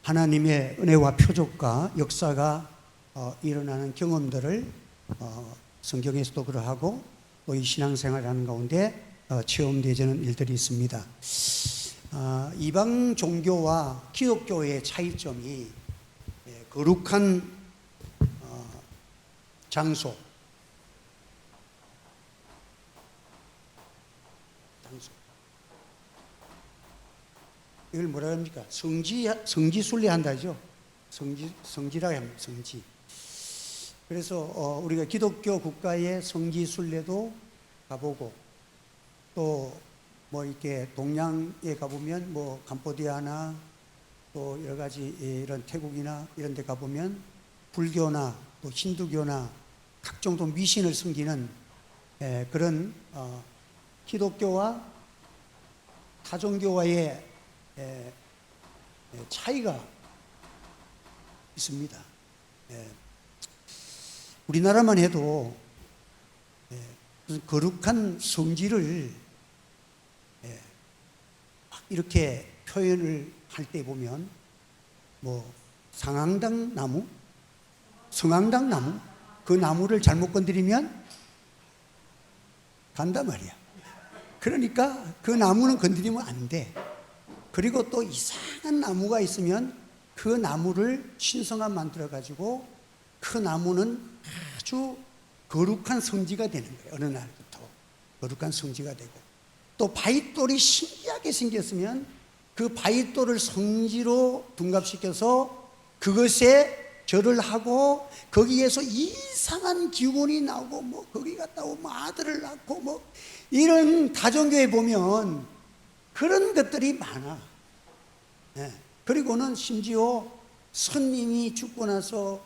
하나님의 은혜와 표적과 역사가 일어나는 경험들을 성경에서도 그러하고 또 이 신앙생활하는 가운데 체험되어지는 일들이 있습니다. 이방 종교와 기독교의 차이점이 거룩한 장소, 이걸 뭐라 합니까? 성지순례 한다죠. 성지라고 합니다. 성지. 그래서 우리가 기독교 국가의 성지순례도 가보고 또 뭐 이렇게 동양에 가보면 뭐 캄보디아나 또 여러 가지 이런 태국이나 이런 데 가보면 불교나 또 힌두교나 각종 또 미신을 섬기는 그런 기독교와 타종교와의 차이가 있습니다. 우리나라만 해도 거룩한 성지를 이렇게 표현을 할 때 보면 뭐 상황당 나무, 성황당 나무, 그 나무를 잘못 건드리면 간단 말이야. 그러니까 그 나무는 건드리면 안 돼. 그리고 또 이상한 나무가 있으면 그 나무를 신성한 만들어 가지고 그 나무는 아주 거룩한 성지가 되는 거예요. 어느 날부터 거룩한 성지가 되고, 또 바위돌이 신기하게 생겼으면 그 바위돌을 성지로 둔갑시켜서 그것에 절을 하고 거기에서 이상한 기운이 나오고 뭐 거기 갔다 오면 아들을 낳고 뭐 이런 다종교에 보면 그런 것들이 많아. 그리고는 심지어 스님이 죽고 나서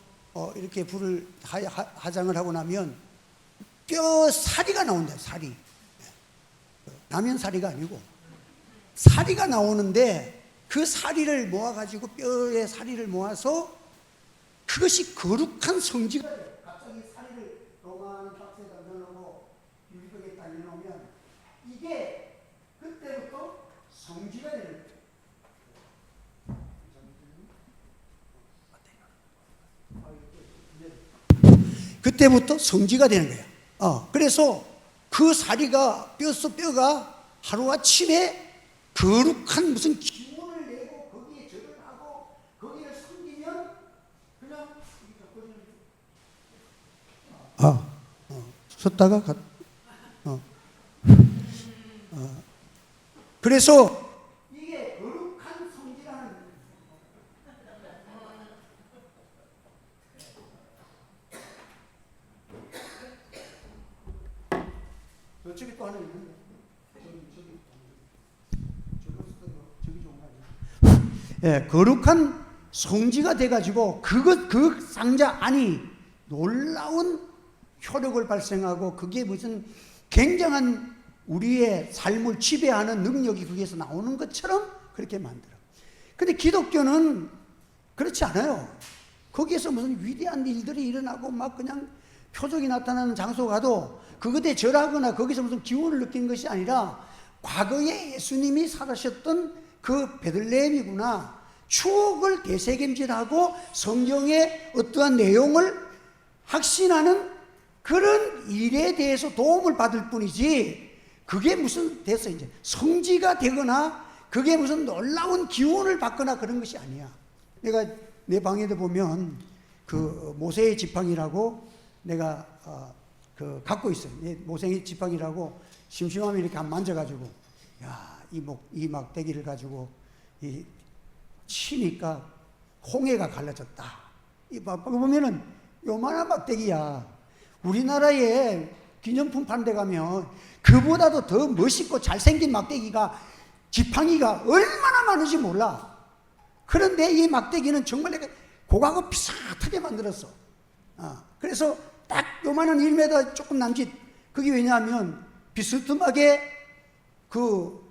이렇게 불을 화장을 하고 나면 뼈 사리가 나온다. 사리. 라면 사리가 아니고 사리가 나오는데 그 사리를 모아가지고 뼈의 사리를 모아서 그것이 거룩한 성지가 돼요. 갑자기 사리를 요만한 박스에다 넣어놓고 유리병에 딱 넣어놓으면 이게 그때부터 성지가 되는 거예요. 그때부터 성지가 되는 거야. 그래서 그 사리가 뼈가 하루아침에 거룩한 무슨 기운을 내고 거기에 절을 하고 거기를 섬기면 그냥 섰다가 그래서 이게 거룩한 성지라는 저쪽에 또 하나 있는데 저기 좋은 거 아니에요? 거룩한 성지가 돼가지고 그 상자 안이 놀라운 효력을 발생하고 그게 무슨 굉장한 우리의 삶을 지배하는 능력이 거기에서 나오는 것처럼 그렇게 만들어. 근데 기독교는 그렇지 않아요. 거기에서 무슨 위대한 일들이 일어나고 막 그냥 표적이 나타나는 장소 가도 그것에 절하거나 거기서 무슨 기운을 느끼는 것이 아니라 과거에 예수님이 살아셨던 그 베들레헴이구나, 추억을 되새김질하고 성경의 어떠한 내용을 확신하는 그런 일에 대해서 도움을 받을 뿐이지, 그게 무슨 됐어 이제 성지가 되거나 그게 무슨 놀라운 기운을 받거나 그런 것이 아니야. 내가 내 방에도 보면 그 모세의 지팡이라고 내가 갖고 있어요. 모세의 지팡이라고 심심하면 이렇게 한 만져가지고 이 막대기를 가지고 치니까 홍해가 갈라졌다. 보면은 요만한 막대기야. 우리나라에 기념품 파는 데 가면 그보다도 더 멋있고 잘생긴 막대기가, 지팡이가 얼마나 많은지 몰라. 그런데 이 막대기는 정말 내가 고가고 비슷하게 만들었어. 그래서 딱 요만한 1m 조금 남짓. 그게 왜냐하면 비스듬하게 그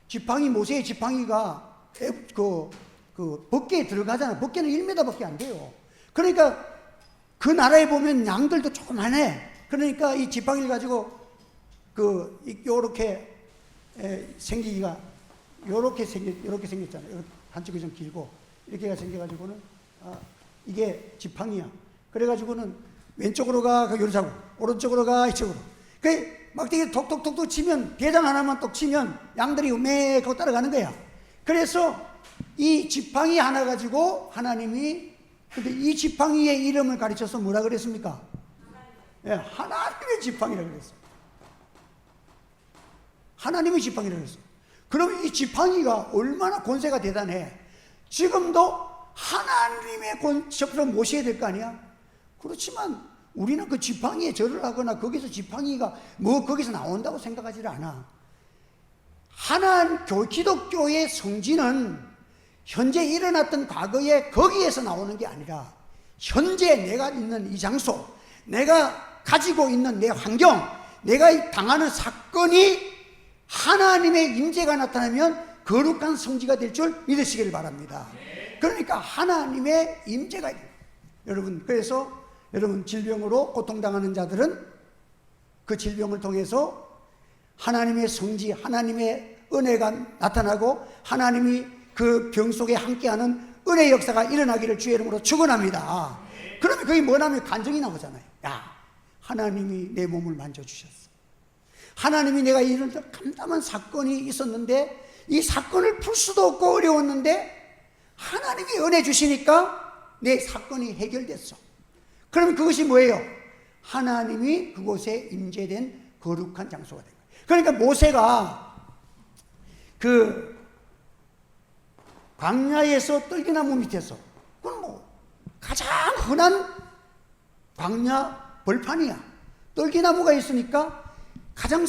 지팡이, 모세의 지팡이가 그 벗개에 들어가잖아. 벗개는 1m밖에 안 돼요. 그러니까 그 나라에 보면 양들도 조그만해. 그러니까 이 지팡이를 가지고 요렇게 생기기가 요렇게 생겼잖아요. 한쪽이 좀 길고 이렇게가 생겨가지고는 이게 지팡이야. 그래가지고는 왼쪽으로 가 요리 자고 오른쪽으로 가 이쪽으로. 그 막대기 톡톡톡톡 치면 대장 하나만 똑 치면 양들이 매 하고 따라가는 거야. 그래서 이 지팡이 하나 가지고 하나님이 근데 이 지팡이의 이름을 가르쳐서 뭐라 그랬습니까? 예, 하나님의 지팡이라고 그랬어요. 하나님의 지팡이라고 그랬어요. 그럼 이 지팡이가 얼마나 권세가 대단해. 지금도 하나님의 권세로 모셔야 될 거 아니야. 그렇지만 우리는 그 지팡이에 절을 하거나 거기서 지팡이가 뭐 거기서 나온다고 생각하지 않아. 기독교의 성지는 현재 일어났던 과거에 거기에서 나오는 게 아니라 현재 내가 있는 이 장소, 내가 가지고 있는 내 환경, 내가 당하는 사건이 하나님의 임재가 나타나면 거룩한 성지가 될 줄 믿으시기를 바랍니다. 그러니까 하나님의 임재가 여러분, 그래서 여러분 질병으로 고통당하는 자들은 그 질병을 통해서 하나님의 성지, 하나님의 은혜가 나타나고 하나님이 그 병 속에 함께하는 은혜의 역사가 일어나기를 주의 이름으로 축원합니다. 그러면 그게 뭐냐면 간증이 나오잖아요. 야, 하나님이 내 몸을 만져주셨어. 하나님이 내가 이런 감담한 사건이 있었는데 이 사건을 풀 수도 없고 어려웠는데 하나님이 은혜 주시니까 내 사건이 해결됐어. 그러면 그것이 뭐예요? 하나님이 그곳에 임재된 거룩한 장소가 된 거예요. 그러니까 모세가 그 광야에서 떨기나무 밑에서, 그건 뭐 가장 흔한 광야 벌판이야. 떨기나무가 있으니까 가장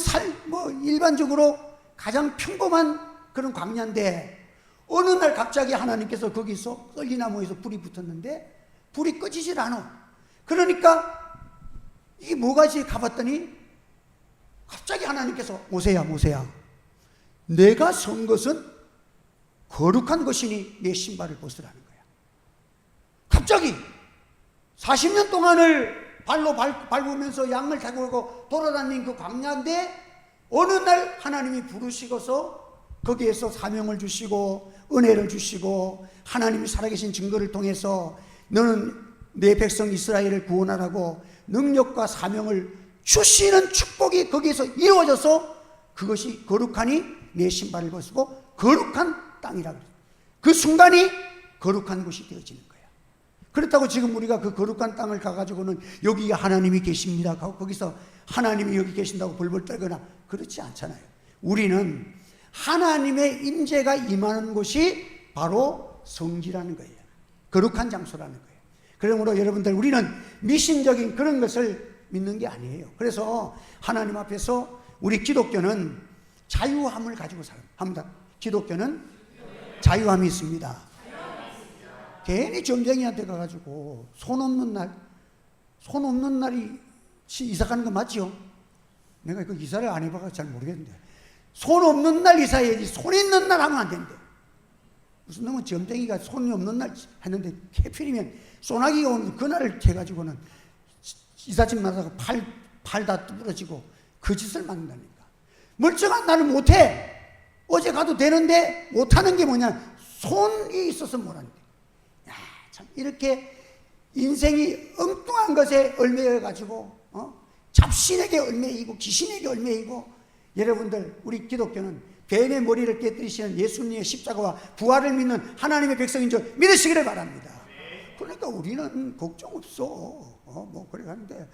일반적으로 가장 평범한 그런 광야인데 어느 날 갑자기 하나님께서 거기서 떨기나무에서 불이 붙었는데 불이 꺼지질 않아. 그러니까 이게 뭐가지 가봤더니 갑자기 하나님께서 모세야 내가 선 것은 거룩한 것이니 내 신발을 벗으라는 거야. 갑자기 40년 동안을 발로 밟으면서 양을 타고 돌아다닌 그 광야인데 어느 날 하나님이 부르시고서 거기에서 사명을 주시고 은혜를 주시고 하나님이 살아계신 증거를 통해서 너는 내 백성 이스라엘을 구원하라고 능력과 사명을 주시는 축복이 거기에서 이루어져서 그것이 거룩하니 내 신발을 벗고 거룩한 땅이라 그래요. 그 순간이 거룩한 곳이 되어지는 거야. 그렇다고 지금 우리가 그 거룩한 땅을 가가지고는 여기 하나님이 계십니다 하고 거기서 하나님이 여기 계신다고 벌벌 떨거나 그렇지 않잖아요. 우리는 하나님의 임재가 임하는 곳이 바로 성지라는 거예요. 거룩한 장소라는 거예요. 그러므로 여러분들 우리는 미신적인 그런 것을 믿는 게 아니에요. 그래서 하나님 앞에서 우리 기독교는 자유함을 가지고 살아갑니다. 기독교는 자유함이 있습니다. 괜히 점쟁이한테 가가지고 손 없는 날이 이사 가는 거 맞죠? 내가 그 이사를 안 해봐서 잘 모르겠는데 손 없는 날 이사해야지 손 있는 날 하면 안 된대. 무슨 놈은 점쟁이가 손이 없는 날 했는데 해필이면 소나기가 오는 그날을 해가지고는 이삿짐 나다가 팔 다 부러지고 그 짓을 만든다니까. 멀쩡한 나는 못해. 어제 가도 되는데 못하는 게 뭐냐? 손이 있어서 못하는데. 야, 참 이렇게 인생이 엉뚱한 것에 얽매여가지고 잡신에게 얽매이고 귀신에게 얽매이고. 여러분들 우리 기독교는 뱀의 머리를 깨뜨리시는 예수님의 십자가와 부활을 믿는 하나님의 백성인 줄 믿으시기를 바랍니다. 그러니까 우리는 걱정 없어. 뭐 그래 하는데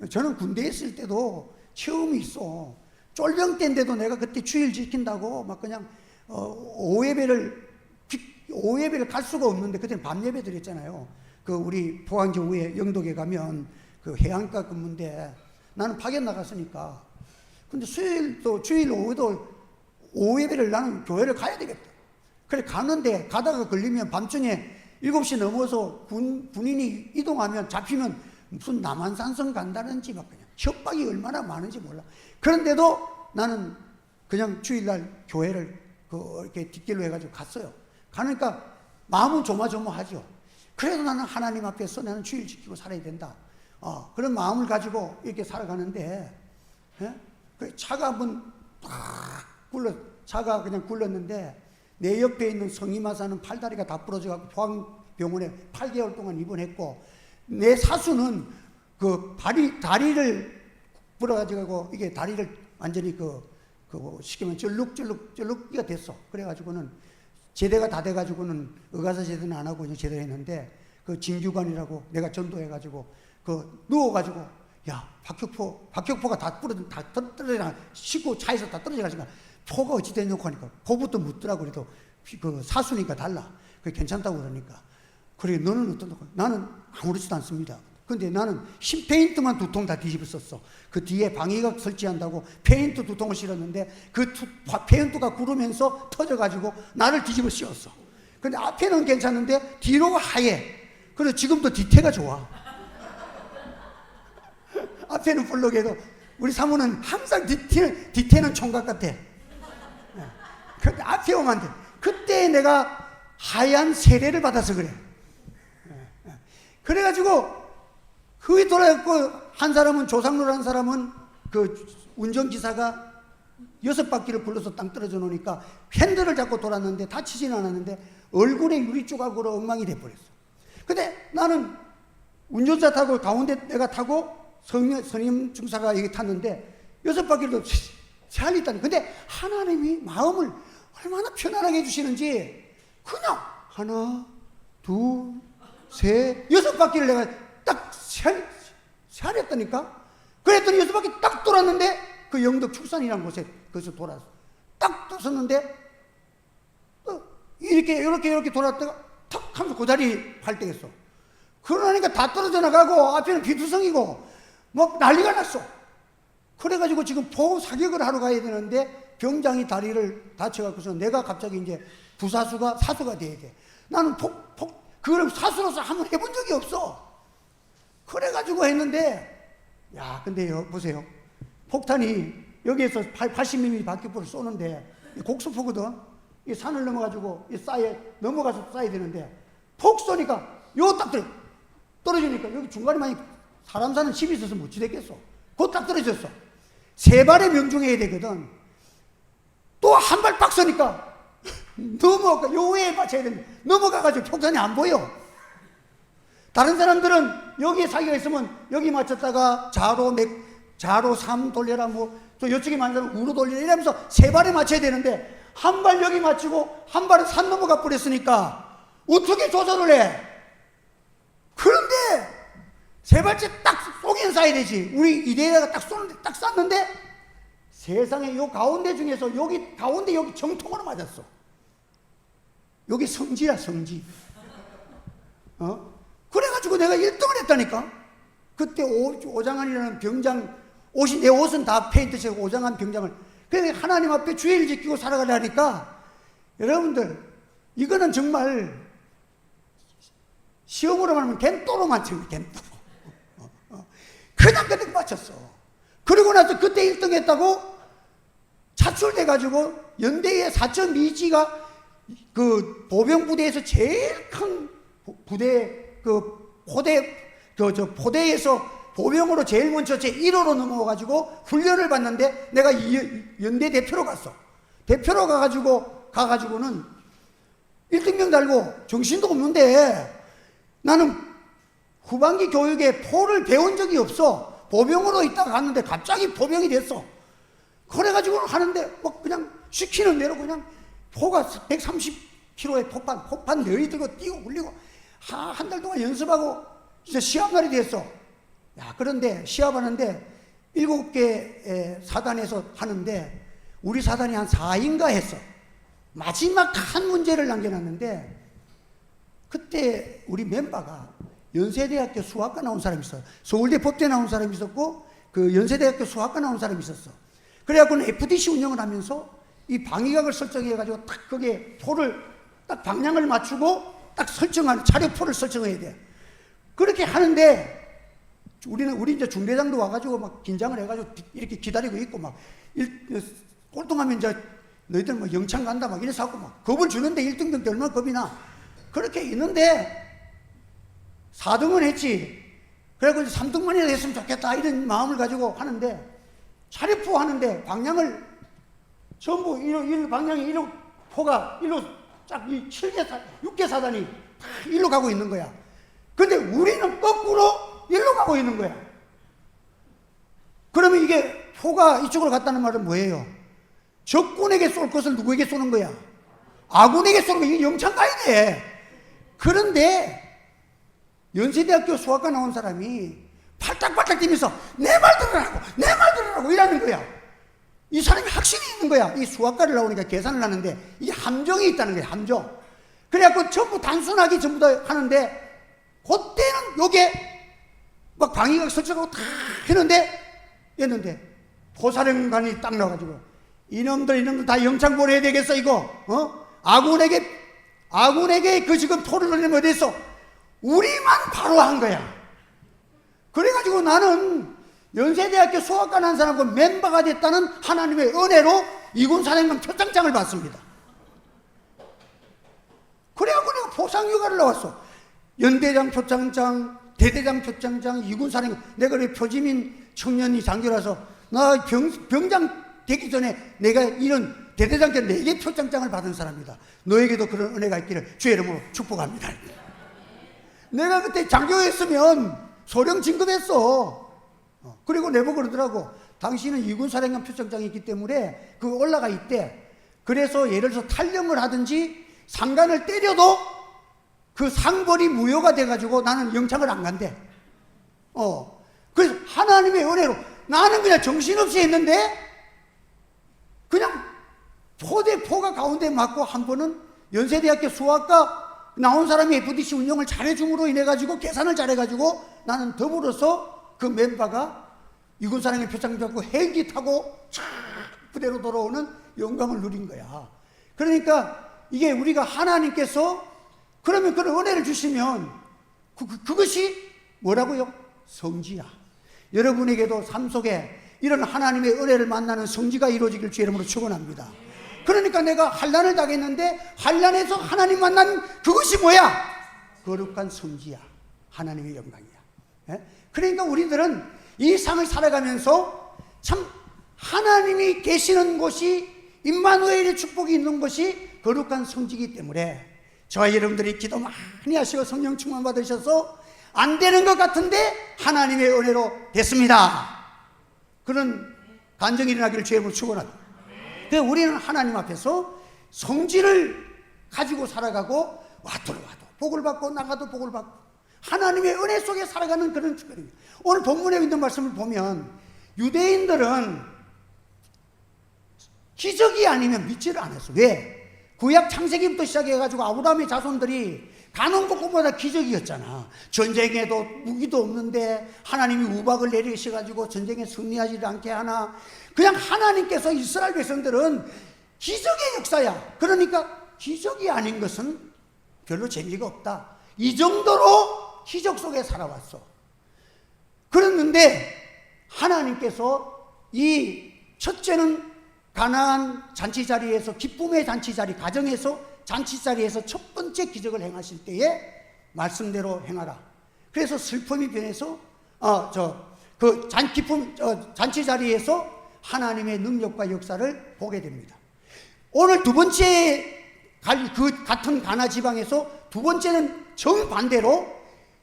저는 군대에 있을 때도 체험이 있어. 쫄병 때인데도 내가 그때 주일 지킨다고 막 그냥 오예배를 갈 수가 없는데 그때는 밤 예배 드렸잖아요. 그 우리 포항교회 영덕에 가면 그 해안가 근무인데 나는 파견 나갔으니까. 근데 수요일도 주일 오후도 오예배를 나는 교회를 가야 되겠다. 그래 가는데 가다가 걸리면 밤중에 7시 넘어서 군인이 이동하면 잡히면 무슨 남한산성 간다는지 막 그냥 협박이 얼마나 많은지 몰라. 그런데도 나는 그냥 주일날 교회를 이렇게 뒷길로 해가지고 갔어요. 가니까 마음은 조마조마하죠. 그래도 나는 하나님 앞에서 나는 주일 지키고 살아야 된다. 그런 마음을 가지고 이렇게 살아가는데, 예? 차가 한번 차가 그냥 굴렀는데 내 옆에 있는 성이마사는 팔다리가 다 부러져갖고 포항병원에 8개월 동안 입원했고, 내 사수는 그 다리를 부러가지고 이게 다리를 완전히 시키면 쩔룩이가 됐어. 그래가지고는 제대가 다 돼가지고는 의가사 제대는 안 하고 이제 제대로 했는데, 그 진규관이라고 내가 전도해가지고 누워가지고, 야, 박격포가 다 떨어져, 싣고 차에서 다 떨어져가지고, 포가 어찌 됐냐고 하니까, 포부터 묻더라고. 그래도 그 사수니까 달라. 그게 괜찮다고 그러니까. 그래, 너는 어떤다고? 나는 아무렇지도 않습니다. 근데 나는 페인트만 2통 다 뒤집어 썼어. 그 뒤에 방위각 설치한다고 페인트 2통을 실었는데, 그 페인트가 구르면서 터져가지고 나를 뒤집어 씌웠어. 근데 앞에는 괜찮은데 뒤로가 하얘. 그래서 지금도 뒤태가 좋아. 앞에는 볼록해도 우리 사모는 항상 뒤태는 총각 같아. 근데 앞에 오면 안 돼. 그때 내가 하얀 세례를 받아서 그래. 그래가지고 그게 돌아갔고, 한 사람은 조상로라는 사람은 그 운전기사가 6바퀴를 굴러서 땅 떨어져 놓으니까 핸들을 잡고 돌았는데 다치지는 않았는데 얼굴에 유리 조각으로 엉망이 돼버렸어. 근데 나는 운전자 타고 가운데 내가 타고 선임 중사가 여기 탔는데 6바퀴를 잘 있다니. 근데 하나님이 마음을 얼마나 편안하게 해주시는지, 그냥 하나, 둘, 셋, 6바퀴를 내가 딱 세하랬다니까. 그랬더니 6바퀴 딱 돌았는데 그 영덕 축산이라는 곳에 거기서 돌았어. 딱 떴었는데 이렇게 돌았다가 탁 하면서 그 자리 팔대겠어. 그러니까 다 떨어져 나가고 앞에는 비투성이고 막 난리가 났어. 그래가지고 지금 포 사격을 하러 가야 되는데 병장이 다리를 다쳐갖고서 내가 갑자기 이제 부사수가 사수가 돼야 돼. 나는 그걸 사수로서 한번 해본 적이 없어. 그래가지고 했는데, 야, 근데요, 보세요. 폭탄이 여기에서 80mm 박격포를 쏘는데, 곡수포거든. 이 산을 넘어가지고 넘어가서 쏴야 되는데, 폭 쏘니까 요 딱 떨어지니까 여기 중간에 만약 사람 사는 집이 있어서 못 지댔겠어. 그거 딱 떨어졌어. 3발에 명중해야 되거든. 또 한 발 빡 쏘니까 요 위에 맞춰야 되는데 넘어가가지고 폭탄이 안 보여. 다른 사람들은 여기에 사기가 있으면 여기 맞췄다가 자로 3 돌려라, 또 이쪽에 맞으면 우로 돌려라 이러면서 3발에 맞춰야 되는데, 한 발 여기 맞추고 한 발은 산 넘어가 버렸으니까 어떻게 조절을 해? 그런데 3발째 딱 쏘긴 쏴야 되지. 우리 이대에다가 딱 쏘는데 딱 쐈는데 세상에 요 가운데 중에서 여기 가운데 여기 정통으로 맞았어. 여기 성지야, 성지. 그래가지고 내가 1등을 했다니까. 그때 오장환이라는 병장, 내 옷은 다 페인트 칠하고 오장환 병장을. 그래 하나님 앞에 주의를 지키고 살아가려니까, 여러분들, 이거는 정말 시험으로 말하면 겐또로 맞춘 거야, 겐또. 그냥 맞췄어. 그리고 나서 그때 1등 했다고 차출돼가지고 연대의 4.2G가 그 보병부대에서 제일 큰 부대, 포대에서 보병으로 제일 먼저 제 1호로 넘어가가지고 훈련을 받는데, 내가 연대 대표로 갔어. 대표로 가가지고는 1등병 달고 정신도 없는데, 나는 후반기 교육에 포를 배운 적이 없어. 보병으로 있다가 갔는데 갑자기 보병이 됐어. 그래가지고 하는데 뭐 그냥 시키는 대로 그냥 포가 130kg의 포판 너희 들고 뛰고 굴리고 한 달 동안 연습하고 이제 시합날이 됐어. 야, 그런데 시합하는데 7개 사단에서 하는데 우리 사단이 한 4인가 했어. 마지막 한 문제를 남겨놨는데, 그때 우리 멤버가 연세대학교 수학과 나온 사람이 있어요. 서울대 법대 나온 사람이 있었고, 그 연세대학교 수학과 나온 사람이 있었어. 그래갖고는 FDC 운영을 하면서 이 방위각을 설정해가지고 딱 거기에 포를 딱 방향을 맞추고 딱 설정하는, 차례포를 설정해야 돼. 그렇게 하는데 우리 이제 중대장도 와가지고 막 긴장을 해가지고 이렇게 기다리고 있고, 막 꼴통하면 이제 너희들 뭐 영창 간다 막 이래서 하고 막 겁을 주는데 1등병 때 얼마나 겁이 나. 그렇게 있는데 4등은 했지. 그래서 이제 3등만이라도 했으면 좋겠다 이런 마음을 가지고 하는데, 차례포 하는데 방향을 전부 방향이 표가 일로 쫙 6개 사단이 다 일로 가고 있는 거야. 근데 우리는 거꾸로 일로 가고 있는 거야. 그러면 이게 표가 이쪽으로 갔다는 말은 뭐예요? 적군에게 쏠 것을 누구에게 쏘는 거야? 아군에게 쏘는 거야. 이게 영창 가야 돼. 그런데 연세대학교 수학과 나온 사람이 팔딱팔딱 뛰면서 내 말 들으라고, 내 말 들으라고 이러는 거야. 이 사람이 확신이 있는 거야. 이 수학과를 나오니까 계산을 하는데 이게 함정이 있다는 거야. 함정. 그래갖고 전부 단순하게 전부 다 하는데 그때는 요게 막 방위각 설정하고 다 했는데 포사령관이 딱 나와가지고 이놈들 다 영창 보내야 되겠어 이거. 아군에게 그 지금 토를 내면 어디서 우리만 바로 한 거야. 그래가지고 나는 연세대학교 수학과 난 사람과 멤버가 됐다는 하나님의 은혜로 이군사령관 표창장을 받습니다. 그래갖고 내가 포상휴가를 나왔어. 연대장 표창장, 대대장 표창장, 이군사령관. 내가 그래 표지민 청년이 장교라서 나 병장 되기 전에 내가 이런 대대장 때 4개 표창장을 받은 사람이다. 너에게도 그런 은혜가 있기를 주의 이름으로 축복합니다. 내가 그때 장교였으면 소령 진급했어. 그리고 내보고 그러더라고. 당신은 이군사령관 표창장이 있기 때문에 그 올라가 있대. 그래서 예를 들어서 탈영을 하든지 상관을 때려도 그 상벌이 무효가 돼가지고 나는 영창을 안 간대. 그래서 하나님의 은혜로 나는 그냥 정신없이 했는데 그냥 포가 가운데 맞고 한 번은 연세대학교 수학과 나온 사람이 FDC 운영을 잘해줌으로 인해가지고 계산을 잘해가지고 나는 더불어서 그 멤버가 이군사령관 표창 잡고 헬기 타고 쫙 부대로 돌아오는 영광을 누린 거야. 그러니까 이게 우리가 하나님께서 그러면 그런 은혜를 주시면 그것이 뭐라고요? 성지야. 여러분에게도 삶 속에 이런 하나님의 은혜를 만나는 성지가 이루어지길 주의 이름으로 축원합니다. 그러니까 내가 환난을 당했는데 환난에서 하나님 만난 그것이 뭐야? 거룩한 성지야. 하나님의 영광이야. 예? 그러니까 우리들은 이 삶을 살아가면서 참 하나님이 계시는 곳이 임마누엘의 축복이 있는 것이 거룩한 성지이기 때문에 저와 여러분들이 기도 많이 하시고 성령 충만 받으셔서 안 되는 것 같은데 하나님의 은혜로 됐습니다. 그런 간증이 일어나기를 주의 이름으로 축원합니다. 그래서 우리는 하나님 앞에서 성지를 가지고 살아가고 와도 복을 받고 나가도 복을 받고 하나님의 은혜 속에 살아가는 그런 축복입니다. 오늘 본문에 있는 말씀을 보면 유대인들은 기적이 아니면 믿지를 않았어. 왜? 구약 창세기부터 시작해가지고 아브라함의 자손들이 가는 곳곳마다 기적이었잖아. 전쟁에도 무기도 없는데 하나님이 우박을 내리셔가지고 전쟁에 승리하지 않게 하나. 그냥 하나님께서 이스라엘 백성들은 기적의 역사야. 그러니까 기적이 아닌 것은 별로 재미가 없다. 이 정도로 기적 속에 살아왔어. 그랬는데 하나님께서 이 첫째는 가나안 잔치자리에서 기쁨의 잔치자리 가정에서 잔치자리에서 첫 번째 기적을 행하실 때에 말씀대로 행하라. 그래서 슬픔이 변해서 잔치자리에서 하나님의 능력과 역사를 보게 됩니다. 오늘 두 번째 그 같은 가나 지방에서 두 번째는 정반대로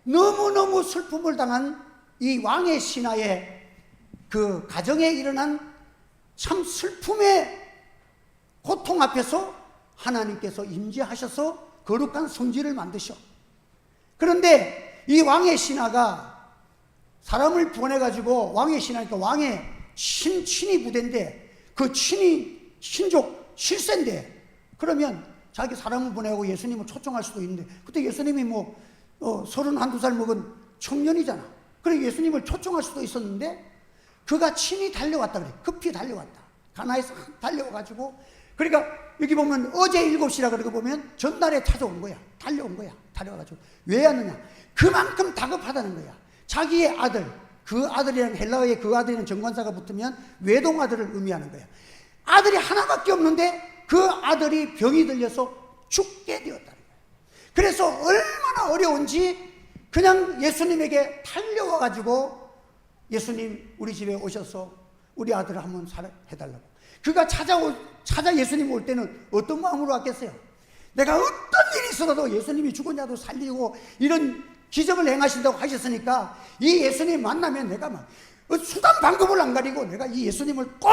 너무너무 슬픔을 당한 이 왕의 신하의 그 가정에 일어난 참 슬픔의 고통 앞에서 하나님께서 임재하셔서 거룩한 성지를 만드셔. 그런데 이 왕의 신하가 사람을 보내가지고 왕의 신하니까 왕의 친이 부대인데 그 친이 신족 실세인데 그러면 자기 사람을 보내고 예수님을 초청할 수도 있는데 그때 예수님이 31살 먹은 청년이잖아. 그래 예수님을 초청할 수도 있었는데 그가 친히 달려왔다 그래. 급히 달려왔다. 가나에서 달려와가지고 그러니까 여기 보면 어제 7시라 그러고 보면 전날에 찾아온 거야. 달려온 거야. 달려와가지고 왜 왔느냐? 그만큼 다급하다는 거야. 자기의 아들, 그 아들이랑 헬라어의 그 아들이랑 정관사가 붙으면 외동아들을 의미하는 거야. 아들이 하나밖에 없는데 그 아들이 병이 들려서 죽게 되었다는 거야. 그래서 얼마나 어려운지 그냥 예수님에게 달려와가지고 예수님 우리 집에 오셔서 우리 아들을 한번 해달라고. 그가 찾아 예수님 올 때는 어떤 마음으로 왔겠어요? 내가 어떤 일이 있어도 예수님이 죽었냐도 살리고 이런 기적을 행하신다고 하셨으니까 이 예수님 만나면 내가 막 수단 방법을 안 가리고 내가 이 예수님을 꼭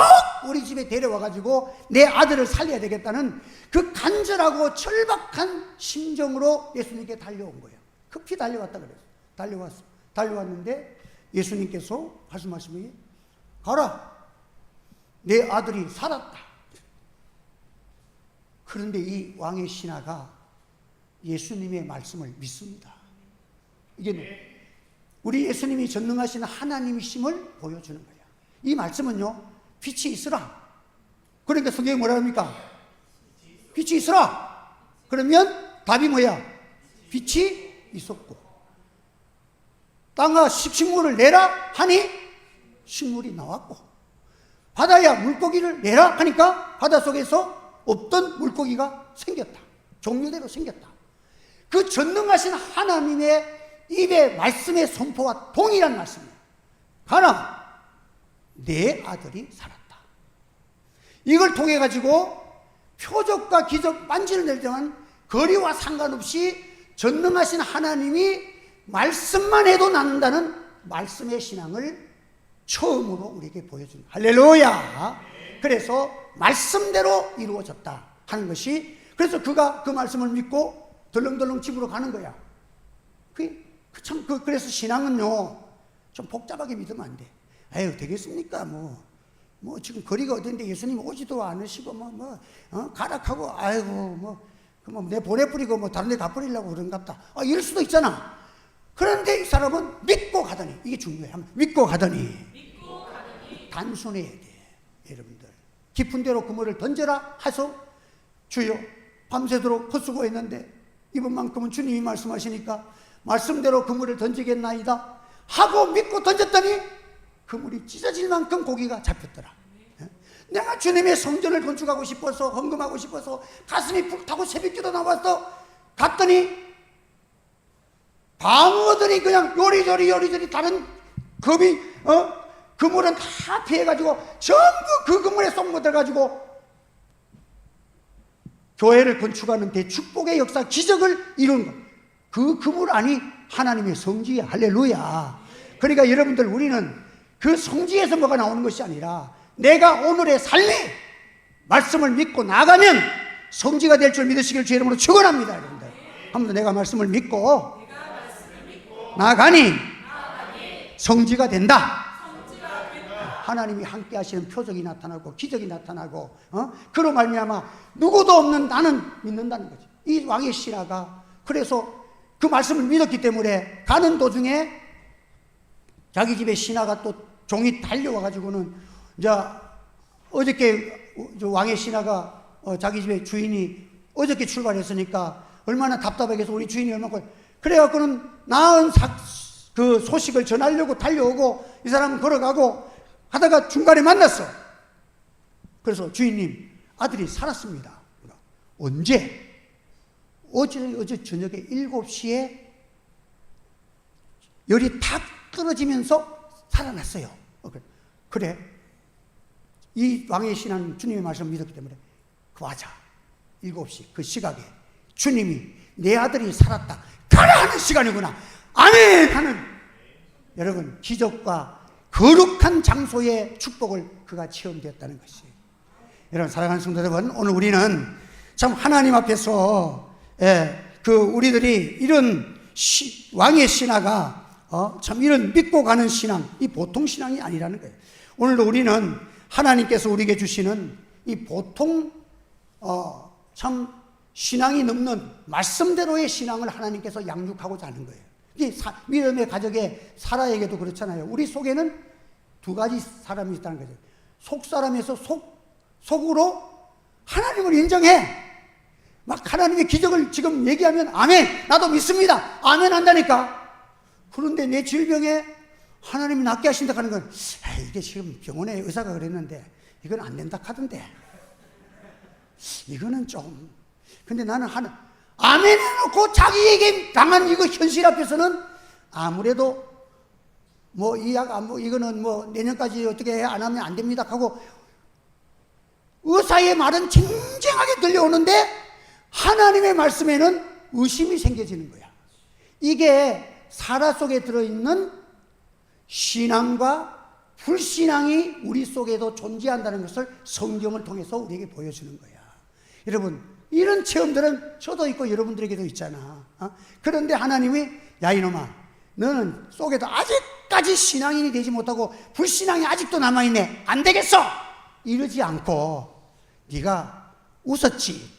우리 집에 데려와가지고 내 아들을 살려야 되겠다는 그 간절하고 절박한 심정으로 예수님께 달려온 거예요. 급히 달려왔다 그랬어요. 달려왔는데 예수님께서 하신 말씀이 가라, 내 아들이 살았다. 그런데 이 왕의 신하가 예수님의 말씀을 믿습니다. 이게 우리 예수님이 전능하신 하나님이심을 보여주는 거예요. 이 말씀은요, 빛이 있으라. 그러니까 성경이 뭐라 합니까? 빛이 있으라. 그러면 답이 뭐야? 빛이 있었고, 땅아 식물을 내라 하니 식물이 나왔고, 바다야 물고기를 내라 하니까 바닷속에서 없던 물고기가 생겼다. 종류대로 생겼다. 그 전능하신 하나님의 입의 말씀의 선포와 동일한 말씀이에요. 가라, 내 아들이 살았다. 이걸 통해 가지고 표적과 기적 만지를 낼 때만 거리와 상관없이 전능하신 하나님이 말씀만 해도 낫는다는 말씀의 신앙을 처음으로 우리에게 보여줍니다. 할렐루야. 그래서 말씀대로 이루어졌다 하는 것이, 그래서 그가 그 말씀을 믿고 덜렁덜렁 집으로 가는 거야. 그래서 신앙은요, 좀 복잡하게 믿으면 안 돼. 에휴, 되겠습니까? 뭐 지금 거리가 어딘데 예수님 오지도 않으시고 가락하고, 아이고 내 보내버리고 다른 데 가버리려고 그런갑다. 이럴 수도 있잖아. 그런데 이 사람은 믿고 가더니, 이게 중요해. 믿고 가더니 단순해야 돼. 여러분들, 깊은 데로 그물을 던져라 하소. 주여, 밤새도록 헛수고했는데 이번만큼은 주님이 말씀하시니까 말씀대로 그물을 던지겠나이다 하고 믿고 던졌더니 그물이 찢어질 만큼 고기가 잡혔더라. 내가 주님의 성전을 건축하고 싶어서, 헌금하고 싶어서 가슴이 불타고 새벽기도 나와서 갔더니 방어들이 그냥 요리조리 다른 그물은 다 피해가지고 전부 그 그물에 쏙 묻어가지고 교회를 건축하는 데 축복의 역사, 기적을 이룬 것. 그 그물 안이 하나님의 성지야. 할렐루야. 그러니까 여러분들, 우리는 그 성지에서 뭐가 나오는 것이 아니라 내가 오늘의 삶이 말씀을 믿고 나가면 성지가 될 줄 믿으시길 주의 이름으로 축원합니다. 여러분들, 한번 내가 말씀을 믿고 나가니 성지가 된다. 하나님이 함께 하시는 표적이 나타나고 기적이 나타나고, 그로 말미암아 누구도 없는 나는 믿는다는 거지. 이 왕의 신하가 그래서 그 말씀을 믿었기 때문에 가는 도중에 자기 집에 신하가 또 종이 달려와가지고는, 이제 어저께 왕의 신하가 자기 집에 주인이 어저께 출발했으니까 얼마나 답답하게 해서 우리 주인이 얼마나, 그래갖고는 나은 그 소식을 전하려고 달려오고 이 사람은 걸어가고 하다가 중간에 만났어. 그래서 주인님, 아들이 살았습니다. 언제? 어제 저녁에 7시에 열이 탁 떨어지면서 살아났어요. 그래. 이 왕의 신하는 주님의 말씀을 믿었기 때문에 맞아. 7시 그 시각에 주님이 내 아들이 살았다, 가라 하는 시간이구나. 아멘 하는, 여러분, 기적과 거룩한 장소의 축복을 그가 체험되었다는 것이에요. 여러분, 사랑하는 성도 여러분, 오늘 우리는 참 하나님 앞에서 우리들이 이런 왕의 신하가 참 이런 믿고 가는 신앙, 이 보통 신앙이 아니라는 거예요. 오늘도 우리는 하나님께서 우리에게 주시는 이 보통 참 신앙이 넘는 말씀대로의 신앙을 하나님께서 양육하고자 하는 거예요. 믿음의 가족의 사라에게도 그렇잖아요. 우리 속에는 두 가지 사람이 있다는 거죠. 속 사람에서 속으로 하나님을 인정해. 막 하나님의 기적을 지금 얘기하면 아멘, 나도 믿습니다, 아멘 한다니까. 그런데 내 질병에 하나님이 낫게 하신다 하는 건, 이게 지금 병원에 의사가 그랬는데 이건 안 된다 하던데, 이거는 좀, 근데 나는 아멘 해놓고 자기에게 당한 이거 현실 앞에서는 아무래도 이 약 이거는 내년까지 어떻게 안 하면 안 됩니다 하고 의사의 말은 쟁쟁하게 들려오는데 하나님의 말씀에는 의심이 생겨지는 거야. 이게 사라 속에 들어있는 신앙과 불신앙이 우리 속에도 존재한다는 것을 성경을 통해서 우리에게 보여주는 거야. 여러분, 이런 체험들은 저도 있고 여러분들에게도 있잖아. 그런데 하나님이 야 이놈아, 너는 속에도 아직까지 신앙인이 되지 못하고 불신앙이 아직도 남아있네. 안 되겠어! 이러지 않고 네가 웃었지.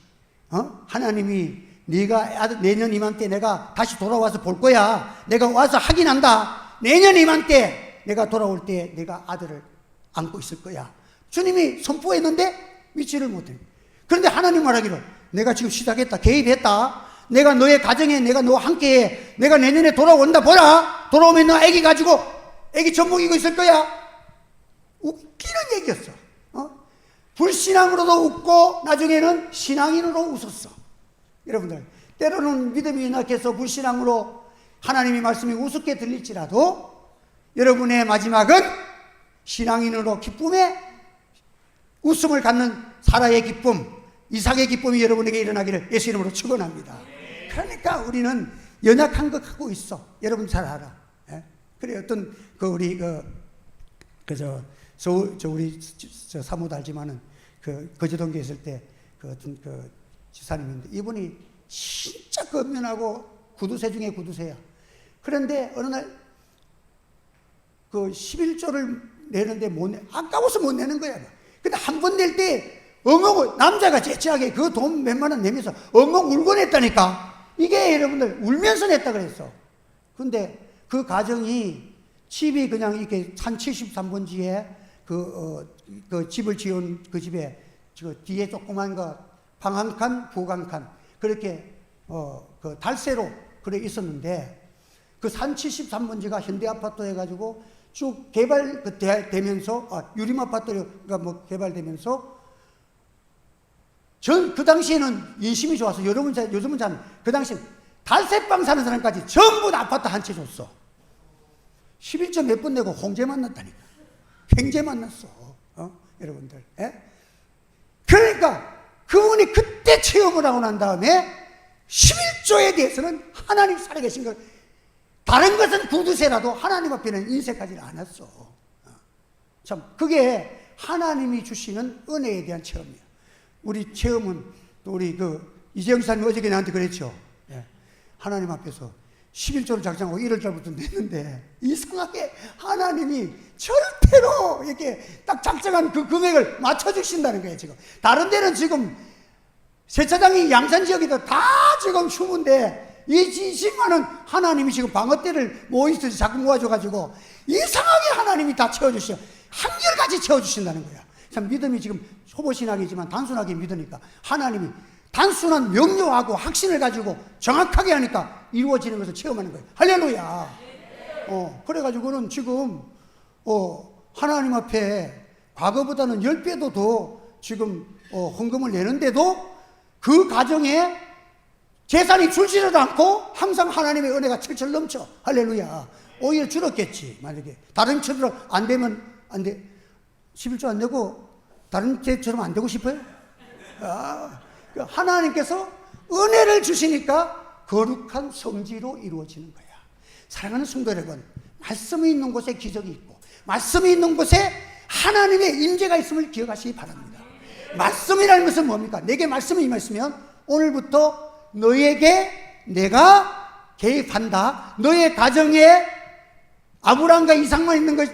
하나님이 네가 내년 이맘때 내가 다시 돌아와서 볼 거야. 내가 와서 확인한다. 내년 이맘때 내가 돌아올 때 내가 아들을 안고 있을 거야. 주님이 선포했는데 믿지를 못해. 그런데 하나님 말하기를 내가 지금 시작했다. 개입했다. 내가 너의 가정에 내가 너와 함께해. 내가 내년에 돌아온다. 보라. 돌아오면 너 애기 가지고 애기 젖먹이고 있을 거야. 웃기는 얘기였어. 불신앙으로도 웃고 나중에는 신앙인으로 웃었어. 여러분들, 때로는 믿음이 연약해서 불신앙으로 하나님의 말씀이 우습게 들릴지라도 여러분의 마지막은 신앙인으로 기쁨에 웃음을 갖는 사라의 기쁨, 이삭의 기쁨이 여러분에게 일어나기를 예수 이름으로 축원합니다. 그러니까 우리는 연약한 거 갖고 있어. 여러분 잘 알아. 그래 어떤 우리 우리 사모도 알지만은 거제동교에 있을 때 어떤 지사님인데 이분이 진짜 건면하고 구두쇠 중에 구두쇠야. 그런데 어느 날 11조를 내는데 아까워서 못 내는 거야. 근데 한 번 낼 때 엉엉 남자가 재치하게 그 돈 몇만 원 내면서 엉엉 울고 냈다니까. 이게 여러분들 울면서 냈다 그랬어. 근데 그 가정이 집이 그냥 이렇게 산 73번지에 그 집을 지은 그 집에 뒤에 조그만 방 한 칸, 부엌 한 칸 그렇게 그 달세로 그래 있었는데 그 산 73번지가 현대 아파트 해가지고 쭉 개발되면서 유림 아파트가 뭐 개발되면서 그 당시에는 인심이 좋아서 요즘은 잘 그 당시 달세방 사는 사람까지 전부 다 아파트 한 채 줬어. 11조 몇 번 내고 홍제 만났다니까. 횡재 만났어. 여러분들. 그러니까 그분이 그때 체험을 하고 난 다음에 11조에 대해서는 하나님 살아계신 걸 다른 것은 구두쇠라도 하나님 앞에는 인색하지 않았어. 참 그게 하나님이 주시는 은혜에 대한 체험이야. 우리 체험은 또 우리 이재영 사님 어저께 나한테 그랬죠. 하나님 앞에서 11조를 작정하고 1월달부터 냈는데 이상하게 하나님이 절대로 이렇게 딱 작정한 그 금액을 맞춰주신다는 거예요. 지금 다른 데는 지금 세차장이 양산 지역이다 다 지금 휴무인데 이 20만 원 하나님이 지금 방어대를 모이듯이 자꾸 모아줘가지고 이상하게 하나님이 다 채워주셔. 한결같이 채워주신다는 거야. 참 믿음이 지금 초보신학이지만 단순하게 믿으니까 하나님이 단순한 명료하고 확신을 가지고 정확하게 하니까 이루어지는 것을 체험하는 거예요. 할렐루야. 그래가지고는 지금 하나님 앞에 과거보다는 10배도 더 지금 헌금을 내는데도 그 가정에 재산이 줄지도 않고 항상 하나님의 은혜가 철철 넘쳐. 할렐루야. 오히려 줄었겠지. 만약에 다른 처럼 안 되면 안 돼. 11조 안 내고 다른 데처럼 안 되고 싶어요? 하나님께서 은혜를 주시니까 거룩한 성지로 이루어지는 거야. 사랑하는 성도 여러분, 말씀이 있는 곳에 기적이 있고 말씀이 있는 곳에 하나님의 임재가 있음을 기억하시기 바랍니다. 말씀이라는 것은 뭡니까? 내게 말씀이 임했으면 오늘부터 너에게 내가 개입한다. 너의 가정에 아브라함과 이삭만 있는 것,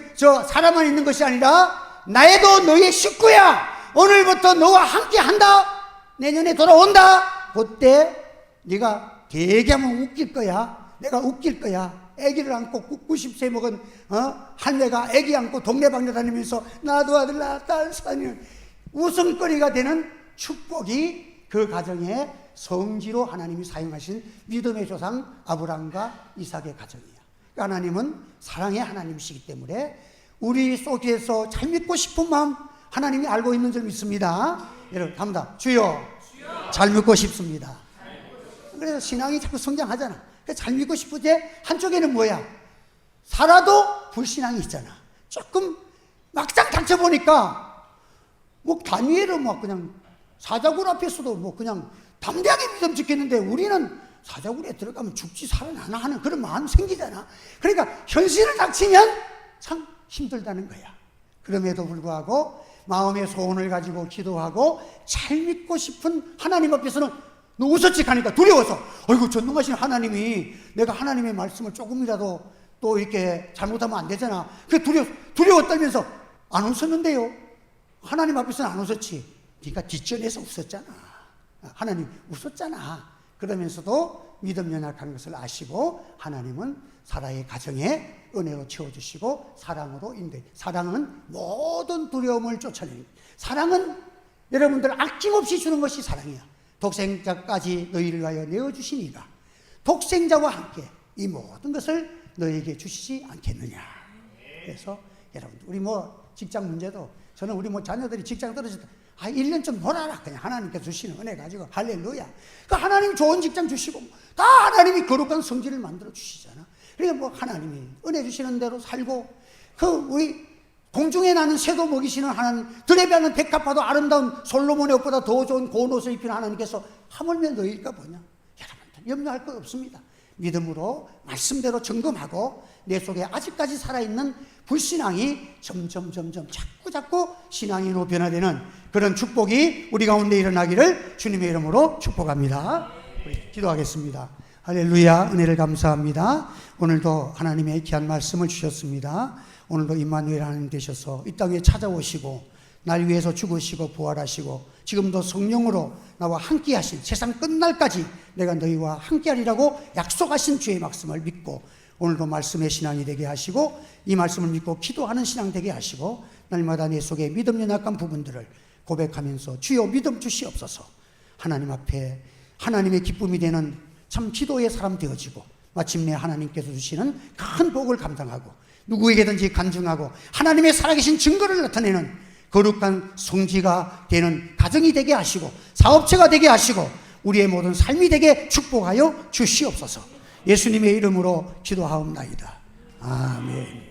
사라만 있는 것이 아니라 나에도 너의 식구야. 오늘부터 너와 함께 한다. 내년에 돌아온다. 그때 네가 되게 하면 웃길 거야. 내가 웃길 거야. 아기를 안고 90세 먹은 할매가 아기 안고 동네방네 다니면서 나도 아들 낳았다 딸 사니 웃음거리가 되는 축복이 그 가정에 성지로 하나님이 사용하신 믿음의 조상 아브라함과 이삭의 가정이야. 하나님은 사랑의 하나님이시기 때문에 우리 속에서 잘 믿고 싶은 마음 하나님이 알고 있는 줄 믿습니다. 여러분 합니다. 주여, 잘 믿고 싶습니다. 그래서 신앙이 자꾸 성장하잖아. 그래서 잘 믿고 싶을 때 한쪽에는 뭐야? 살아도 불신앙이 있잖아. 조금 막상 닥쳐보니까 뭐 다니엘은 막 그냥 사자굴 앞에서도 뭐 그냥 담대하게 믿음 지켰는데 우리는 사자굴에 들어가면 죽지 살아나나 하는 그런 마음 생기잖아. 그러니까 현실을 닥치면 참 힘들다는 거야. 그럼에도 불구하고 마음의 소원을 가지고 기도하고 잘 믿고 싶은 하나님 앞에서는 너 웃었지 하니까 두려워서 어이구 전능하신 하나님이 내가 하나님의 말씀을 조금이라도 또 이렇게 잘못하면 안 되잖아. 그 두려워 떨면서 안 웃었는데요. 하나님 앞에서는 안 웃었지. 네가 뒷전에서 웃었잖아. 하나님 웃었잖아. 그러면서도 믿음 연약한 것을 아시고 하나님은 사라의 가정에 은혜로 채워주시고 사랑으로 인도해. 사랑은 모든 두려움을 쫓아내는 거예요. 사랑은 여러분들 아낌없이 주는 것이 사랑이야. 독생자까지 너희를 위하여 내어주신 이가 독생자와 함께 이 모든 것을 너에게 주시지 않겠느냐. 그래서 여러분들 우리 뭐 직장 문제도 저는 우리 뭐 자녀들이 직장 떨어졌다 1년 좀 놀아라. 그냥 하나님께서 주시는 은혜 가지고 할렐루야. 그 하나님 좋은 직장 주시고 다 하나님이 거룩한 성질을 만들어 주시잖아. 그러니까 뭐 하나님이 은혜 주시는 대로 살고 그 우리 공중에 나는 새도 먹이시는 하나님, 들에 배는 백합화도 아름다운 솔로몬의 옷보다 더 좋은 고운 옷을 입히는 하나님께서 하물며 너희일까 보냐. 여러분들 염려할 것 없습니다. 믿음으로 말씀대로 점검하고 내 속에 아직까지 살아있는 불신앙이 점점 자꾸 신앙인으로 변화되는 그런 축복이 우리 가운데 일어나기를 주님의 이름으로 축복합니다. 우리 기도하겠습니다. 할렐루야. 은혜를 감사합니다. 오늘도 하나님의 귀한 말씀을 주셨습니다. 오늘도 임마누엘 하나님 되셔서 이 땅에 찾아오시고 날 위해서 죽으시고 부활하시고 지금도 성령으로 나와 함께 하신 세상 끝날까지 내가 너희와 함께 하리라고 약속하신 주의 말씀을 믿고 오늘도 말씀의 신앙이 되게 하시고 이 말씀을 믿고 기도하는 신앙 되게 하시고 날마다 내 속에 믿음 연약한 부분들을 고백하면서 주여 믿음 주시옵소서. 하나님 앞에 하나님의 기쁨이 되는 참 기도의 사람 되어지고 마침내 하나님께서 주시는 큰 복을 감당하고 누구에게든지 간증하고 하나님의 살아계신 증거를 나타내는 거룩한 성지가 되는 가정이 되게 하시고 사업체가 되게 하시고 우리의 모든 삶이 되게 축복하여 주시옵소서. 예수님의 이름으로 기도하옵나이다. 아멘.